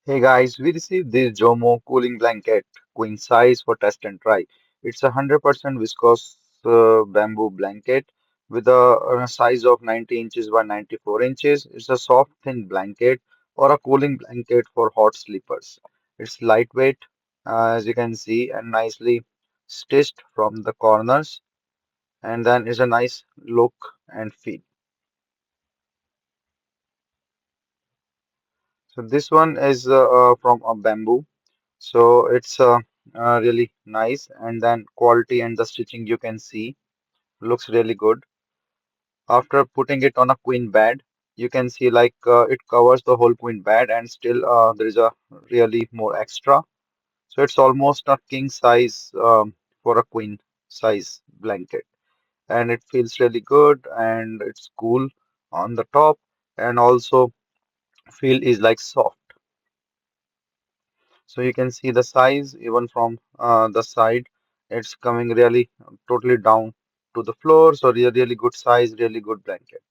Hey guys, we received this Jomo cooling blanket, queen size for test and try. It's a 100% viscose bamboo blanket with a size of 90 inches by 94 inches. It's a soft, thin blanket or a cooling blanket for hot sleepers. It's lightweight, as you can see, and nicely stitched from the corners, and then it's a nice look and feel. So this one is from a bamboo. So it's really nice, and then quality and the stitching you can see looks really good. After putting it on a queen bed, you can see like it covers the whole queen bed, and still there is a really more extra. So it's almost a king size for a queen size blanket, and it feels really good, and it's cool on the top, and also feel is like soft. So you can see the size even from the side. It's coming really totally down to the floor. So really good size, really good blanket.